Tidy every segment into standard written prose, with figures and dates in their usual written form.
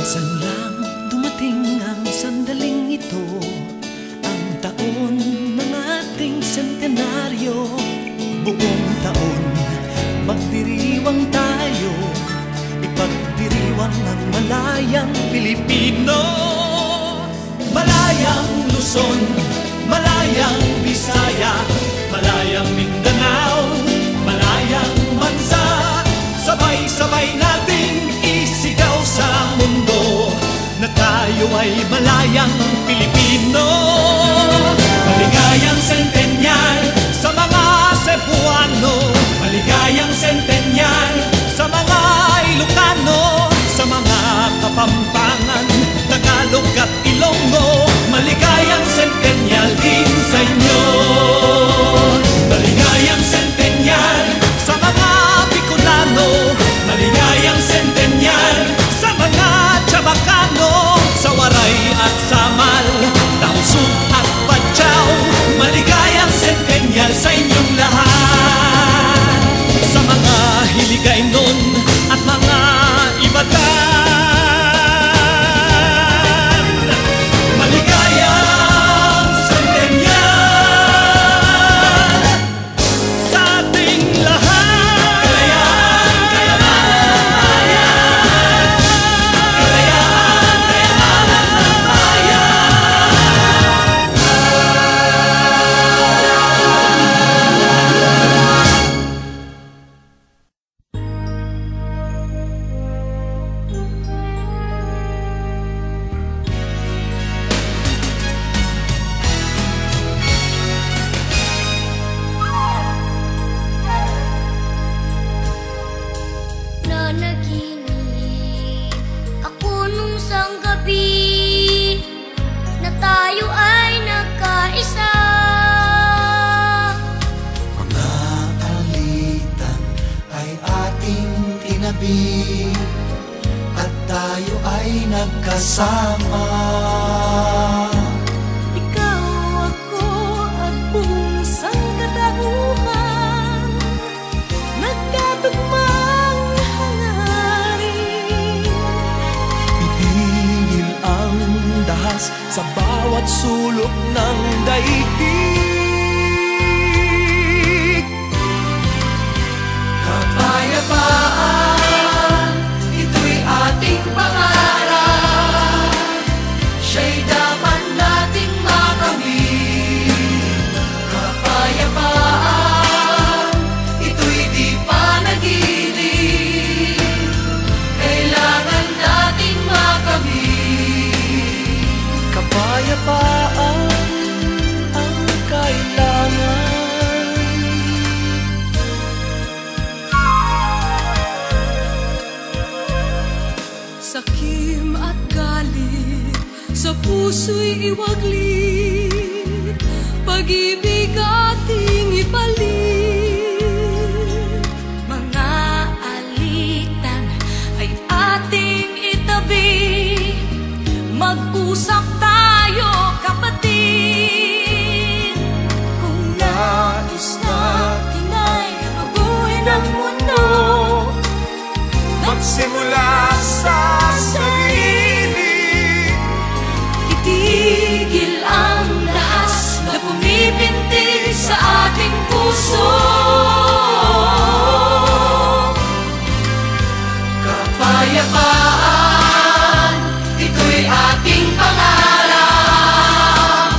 Minsan lang dumating ang sandaling ito, ang taon ng ating sentenaryo. Buong taon magdiriwang tayo, ipagdiriwang ang malayang Pilipino. Malayang Luzon, malayang Visaya, malayang Mindanao, malayang bansa, sabay-sabay nating isigaw sa mundo na tayo ay malayang Pilipino. Maligayang Centennial sa mga Cebuano, maligayang Centennial sa mga Ilocano, sa mga Kapampangan, Tagalog at Ilonggo, maligayang Centennial din sa inyo. Maligayang Centennial sa mga Bicolano, maligayang Centennial sa mga Chabacano, sa Waray at Samal, Tausug at Bacau, maligayang Centennial sa inyong lahat. Sa mga Hiligaynon at mga Ibatan, maligayang Centennial sa ating lahat. Kalayaan, kayamanan ng bayan, kalayaan, kayamanan ng bayan. Nanaginip ako nung isang gabi na tayo ay nagkaisa. Mga alitan ay ating tinabi at tayo ay nagkasama. Ikaw, ako at buong sangkatauhan, nagkatugmang hangarin. Pipigil ang dahas sa bawat sulok ng daigdig. Kapayapaan, ito'y ating pangarap. Siya'y dapat nating makamit. Kapayapaan, ito'y di panaginip. Kailangan nating makamit. Kapayapaan ang kailangan. Sakim at galit sa puso'y iwaglit, pag-ibig ating ipalit. Mga alitan ay ating itabi, mag-usap tayo kapatid. Kung nais natin ay mabuhay ng mundo, Magsimula sa sarili. itigil ang lahas na pumipintig sa ating puso. Kapayapaan, ito'y ating pangarap.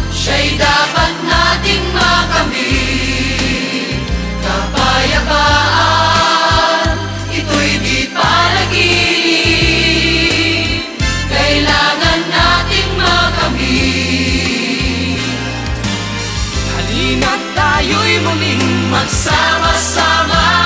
Siya'y dapat nating makamit. Kapayapaan, ito'y di panaginip. Kailangan nating makamit. Halina't tayo'y muling magsama-sama.